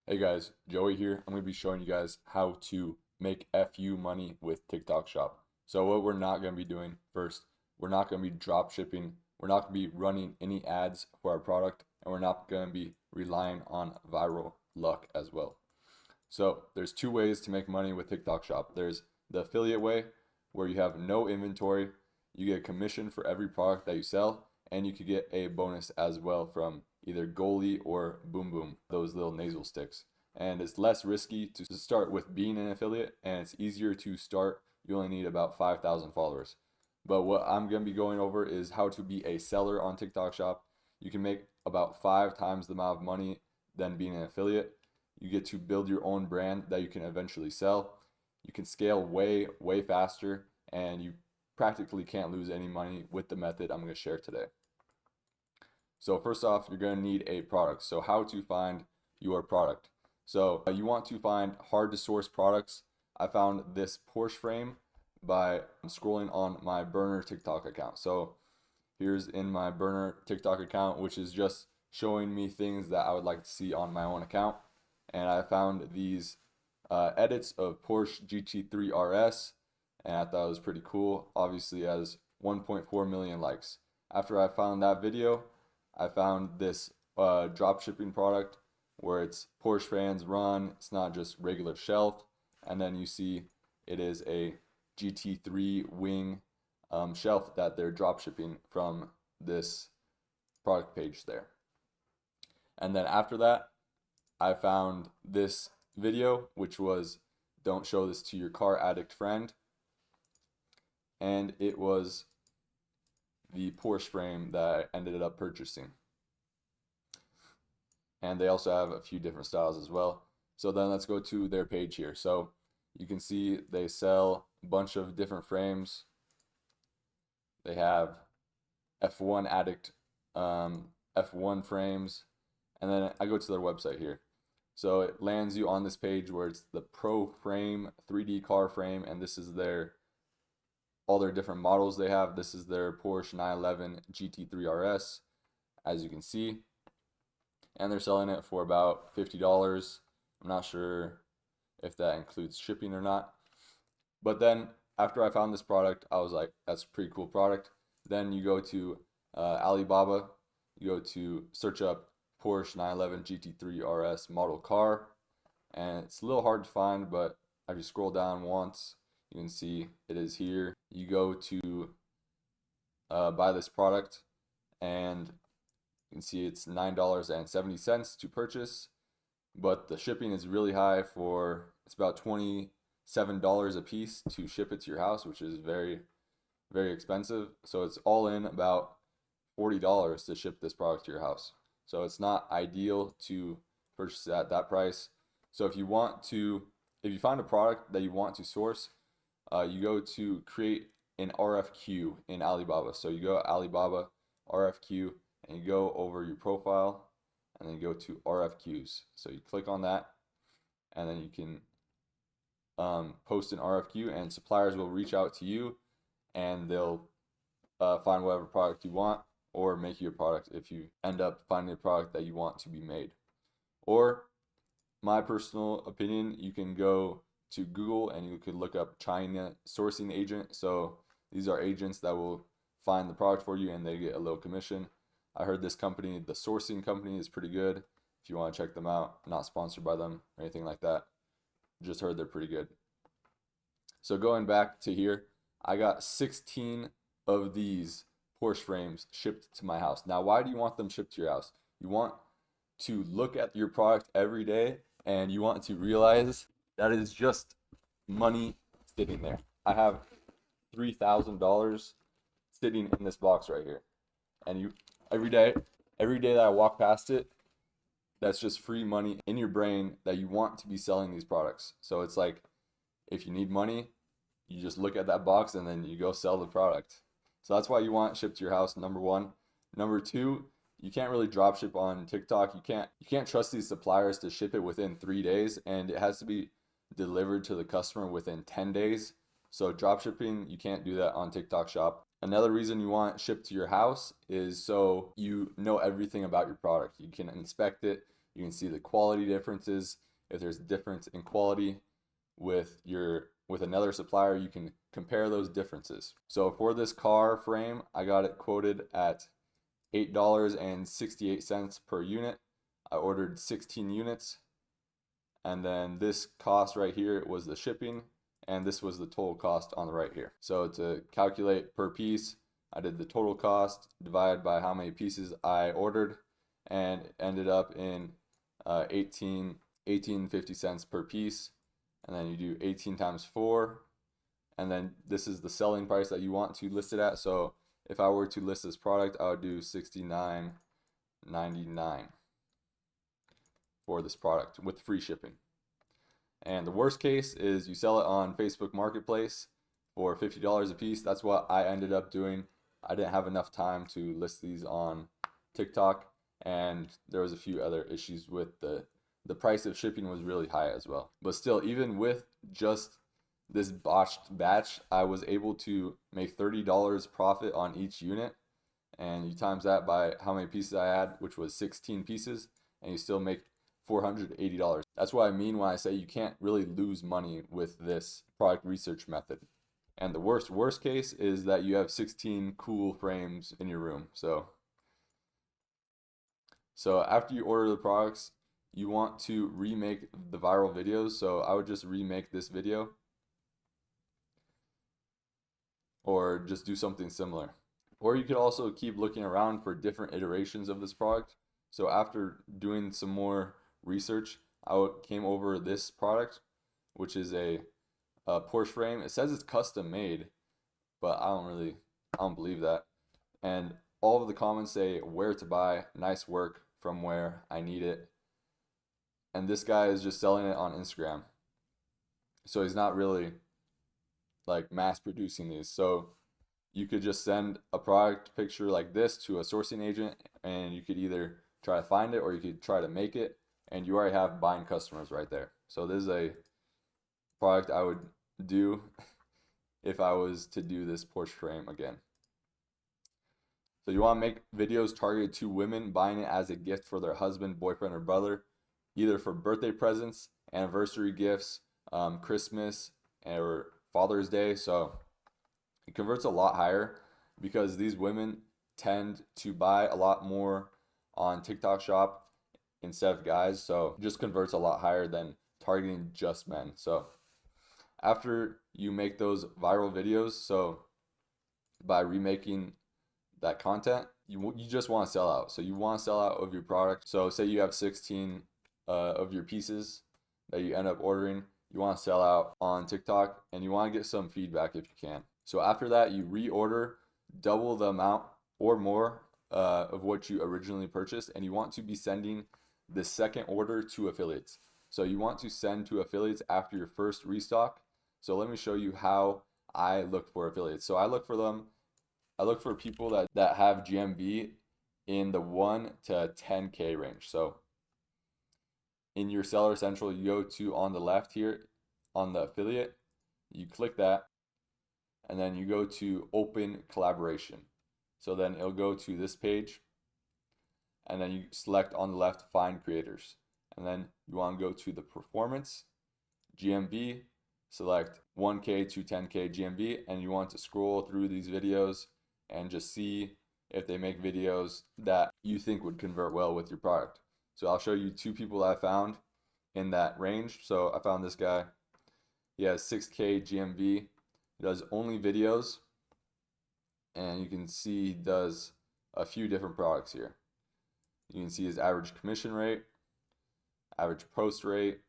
Hey guys, Joey here. I'm going to be showing you guys how to make FU money with TikTok Shop. So what we're not going to be doing first, we're not going to be drop shipping. We're not going to be running any ads for our product, and we're not going to be relying on viral luck as well. So there's two ways to make money with TikTok Shop. There's the affiliate way, where you have no inventory, you get a commission for every product that you sell, and you could get a bonus as well from either Goalie or Boom Boom, those little nasal sticks. And it's less risky to start with being an affiliate, and it's easier to start. You only need about 5,000 followers. But what I'm going to be going over is how to be a seller on TikTok Shop. You can make about 5 times the amount of money than being an affiliate. You get to build your own brand that you can eventually sell. You can scale way faster, and you practically can't lose any money with the method I'm going to share today. So first off, you're going to need a product. So how to find your product. So you want to find hard to source products. I found this Porsche frame by scrolling on my burner TikTok account. So here's in my burner TikTok account, which is just showing me things that I would like to see on my own account. And I found these edits of Porsche GT3 RS, and I thought it was pretty cool. Obviously, it has 1.4 million likes. After I found that video, I found this drop shipping product where it's Porsche fans run. It's not just regular shelf. And then you see it is a GT3 wing shelf that they're drop shipping from this product page there. And then after that, I found this video, which was "Don't show this to your car addict friend." And it was the Porsche frame that I ended up purchasing. And they also have a few different styles as well. So then let's go to their page here. So you can see they sell a bunch of different frames. They have F1 addict F1 frames. And then I go to their website here. So it lands you on this page where it's the Pro Frame 3D car frame, and this is all their different models they have. This is their Porsche 911 GT3 RS, as you can see. And they're selling it for about $50. I'm not sure if that includes shipping or not. But then after I found this product, I was like, that's a pretty cool product. Then you go to Alibaba, you go to search up Porsche 911 GT3 RS model car, and it's a little hard to find, but if you scroll down once, you can see it is here. You go to buy this product, and you can see it's $9.70 to purchase, but the shipping is really high. It's about $27 a piece to ship it to your house, which is very expensive. So it's all in about $40 to ship this product to your house. So it's not ideal to purchase it at that price. So if you find a product that you want to source, you go to create an RFQ in Alibaba. So you go Alibaba RFQ, and you go over your profile, and then you go to RFQs. So you click on that, and then you can post an RFQ, and suppliers will reach out to you, and they'll find whatever product you want, or make you a product if you end up finding a product that you want to be made. Or, my personal opinion, you can go to Google and you could look up China sourcing agent. So these are agents that will find the product for you, and they get a little commission. I heard this company, the sourcing company, is pretty good. If you want to check them out, not sponsored by them or anything like that. Just heard they're pretty good. So going back to here, I got 16 of these Porsche frames shipped to my house. Now, why do you want them shipped to your house? You want to look at your product every day, and you want to realize that it is just money sitting there. I have $3,000 sitting in this box right here, and every day that I walk past it, that's just free money in your brain that you want to be selling these products. So it's like, if you need money, you just look at that box and then you go sell the product. So that's why you want it shipped to your house, number one. Number two, you can't really drop ship on TikTok. You can't trust these suppliers to ship it within 3 days, and it has to be delivered to the customer within 10 days. So drop shipping, you can't do that on TikTok Shop. Another reason you want it shipped to your house is so you know everything about your product. You can inspect it, You can see the quality differences. If there's a difference in quality with another supplier, you can compare those differences. So for this car frame, I got it quoted at $8.68 per unit. I ordered 16 units, and then this cost right here was the shipping, and this was the total cost on the right here. So to calculate per piece, I did the total cost divided by how many pieces I ordered, and ended up in 18.50 cents per piece. And then you do 18 times 4, and then this is the selling price that you want to list it at. So if I were to list this product, I would do $69.99 for this product with free shipping. And the worst case is you sell it on Facebook Marketplace for $50 a piece. That's what I ended up doing. I didn't have enough time to list these on TikTok, and there was a few other issues with the price of shipping was really high as well. But still, even with just this botched batch, I was able to make $30 profit on each unit, and you times that by how many pieces I had, which was 16 pieces, and you still make $480. That's what I mean when I say you can't really lose money with this product research method. And the worst case is that you have 16 cool frames in your room. So after you order the products, you want to remake the viral videos. So I would just remake this video, or just do something similar. Or you could also keep looking around for different iterations of this product. So after doing some more research, I came over this product, which is a Porsche frame. It says it's custom made, but I don't believe that. And all of the comments say where to buy, nice work, from where, I need it. And this guy is just selling it on Instagram. So he's not really like mass producing these. So you could just send a product picture like this to a sourcing agent, and you could either try to find it or you could try to make it, and you already have buying customers right there. So this is a product I would do if I was to do this Porsche frame again. So you want to make videos targeted to women buying it as a gift for their husband, boyfriend, or brother, either for birthday presents, anniversary gifts, Christmas, or Father's Day. So it converts a lot higher because these women tend to buy a lot more on TikTok Shop instead of guys. So it just converts a lot higher than targeting just men. So after you make those viral videos, so by remaking that content, you just want to sell out. So you want to sell out of your product. So say you have 16 of your pieces that you end up ordering, you want to sell out on TikTok, and you want to get some feedback if you can. So after that, you reorder double the amount or more of what you originally purchased, and you want to be sending the second order to affiliates. So you want to send to affiliates after your first restock. So let me show you how I look for affiliates. So I look for people that have GMV in the 1 to 10K range. So in your Seller Central, you go to on the left here on the affiliate, you click that, and then you go to open collaboration. So then it'll go to this page, and then you select on the left find creators, and then you want to go to the performance GMV, select 1K to 10K GMV, and you want to scroll through these videos and just see if they make videos that you think would convert well with your product. So I'll show you 2 people I found in that range. So I found this guy. He has 6K GMV. He does only videos, and you can see he does a few different products here. You can see his average commission rate, average post rate,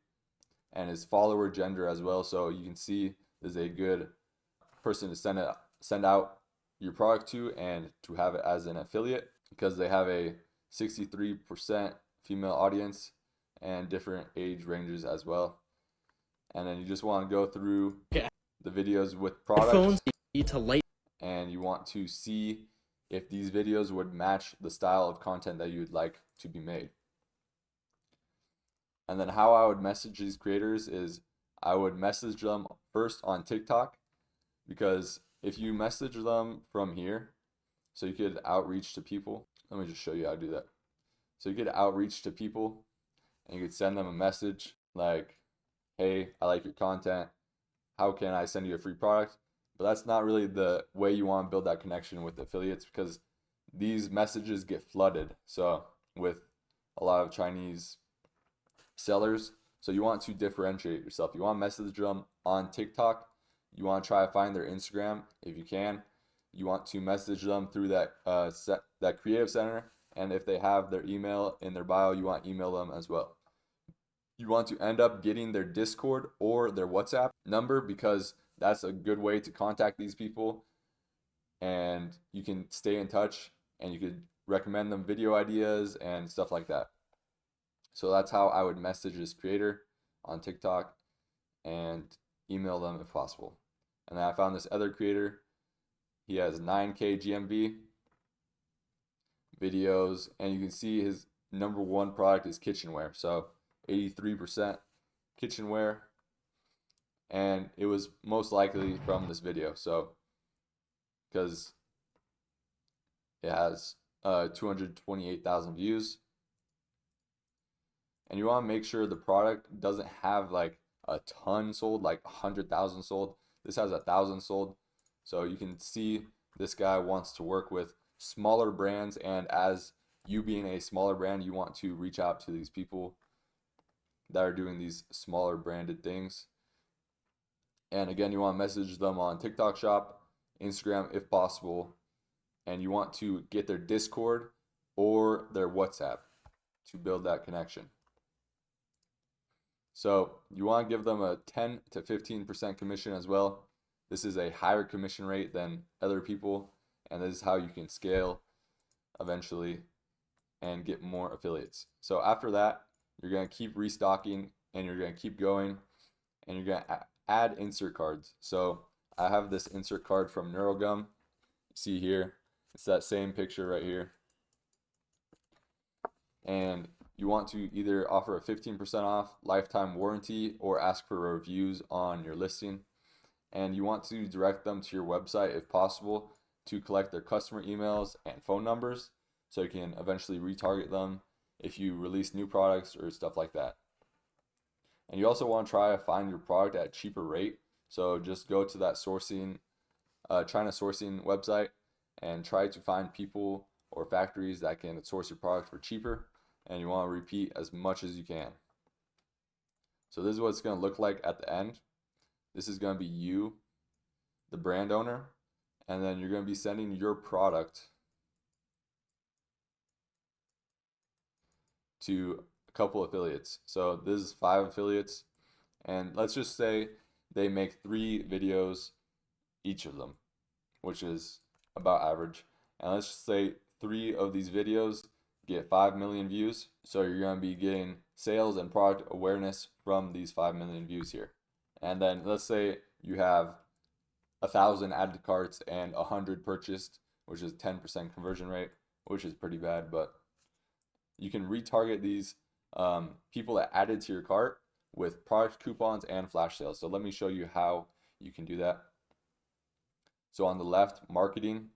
and his follower gender as well. So you can see this is a good person to send out your product to and to have it as an affiliate, because they have a 63% female audience and different age ranges as well. And then you just want to go through the videos with products, and you want to see if these videos would match the style of content that you would like to be made. And then how I would message these creators is I would message them first on TikTok, because if you message them from here, so you could outreach to people. Let me just show you how to do that. So you could outreach to people, and you could send them a message like, hey, I like your content. How can I send you a free product? But that's not really the way you want to build that connection with affiliates, because these messages get flooded. So with a lot of Chinese sellers, so you want to differentiate yourself. You want to message them on TikTok. You want to try to find their Instagram if you can. You want to message them through that that creative center, and if they have their email in their bio, you want to email them as well. You want to end up getting their Discord or their WhatsApp number, because that's a good way to contact these people, and you can stay in touch, and you could recommend them video ideas and stuff like that. So that's how I would message this creator on TikTok and email them if possible. And then I found this other creator. He has 9K GMV videos, and you can see his number one product is kitchenware. So 83% kitchenware, and it was most likely from this video. So because it has 228,000 views, and you want to make sure the product doesn't have like a ton sold, like 100,000 sold. This has 1,000 sold. So you can see this guy wants to work with smaller brands, and as you being a smaller brand, you want to reach out to these people that are doing these smaller branded things. And again, you want to message them on TikTok Shop, Instagram if possible, and you want to get their Discord or their WhatsApp to build that connection. So you want to give them a 10 to 15% commission as well. This is a higher commission rate than other people, and this is how you can scale eventually and get more affiliates. So after that, you're going to keep restocking, and you're going to keep going, and you're going to add insert cards. So I have this insert card from Neurogum. See here, it's that same picture right here. And you want to either offer a 15% off lifetime warranty or ask for reviews on your listing. And you want to direct them to your website if possible to collect their customer emails and phone numbers, so you can eventually retarget them if you release new products or stuff like that. And you also want to try to find your product at a cheaper rate. So just go to that sourcing, China sourcing website, and try to find people or factories that can source your product for cheaper. And you want to repeat as much as you can. So this is what it's going to look like at the end. This is going to be you, the brand owner, and then you're going to be sending your product to a couple affiliates. So this is 5 affiliates, and let's just say they make 3 videos each of them, which is about average. And let's just say 3 of these videos get 5 million views. So you're going to be getting sales and product awareness from these 5 million views here. And then let's say you have 1,000 added to carts and 100 purchased, which is 10% conversion rate, which is pretty bad, but you can retarget these people that added to your cart with product coupons and flash sales. So let me show you how you can do that. So on the left, marketing,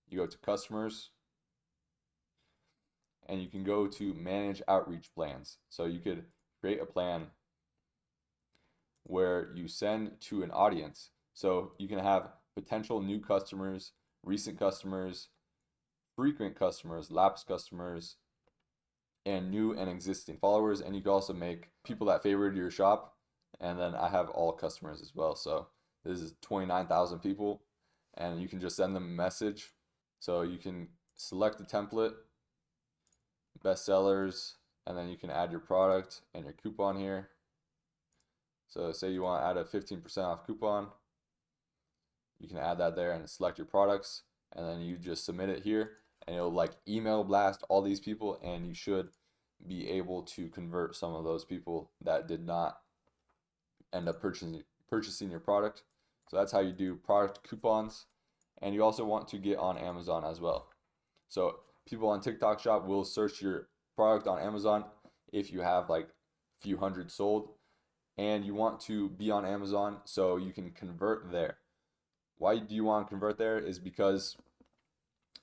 you go to customers, and you can go to manage outreach plans. So you could create a plan where you send to an audience. So you can have potential new customers, recent customers, frequent customers, lapsed customers, and new and existing followers. And you can also make people that favored your shop. And then I have all customers as well. So this is 29,000 people, and you can just send them a message. So you can select the template, best sellers, and then you can add your product and your coupon here. So say you want to add a 15% off coupon, you can add that there and select your products, and then you just submit it here, and it'll like email blast all these people, and you should be able to convert some of those people that did not end up purchasing your product. So that's how you do product coupons. And you also want to get on Amazon as well. So people on TikTok Shop will search your product on Amazon if you have like a few hundred sold, and you want to be on Amazon so you can convert there. Why do you want to convert there? Is because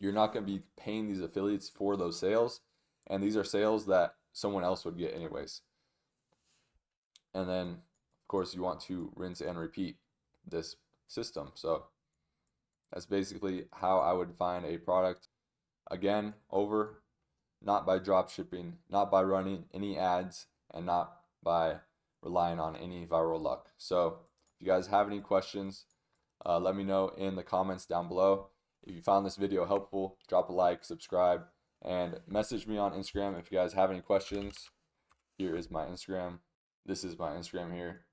you're not going to be paying these affiliates for those sales, and these are sales that someone else would get anyways. And then, of course, you want to rinse and repeat this system. So that's basically how I would find a product. Again, over, not by drop shipping, not by running any ads, and not by relying on any viral luck. So if you guys have any questions, let me know in the comments down below. If you found this video helpful, drop a like, subscribe, and message me on Instagram if you guys have any questions. Here is my Instagram. This is my Instagram here,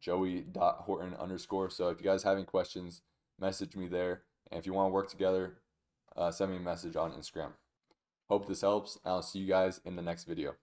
joey.horton_. So if you guys have any questions, message me there. And if you want to work together, send me a message on Instagram. Hope this helps, and I'll see you guys in the next video.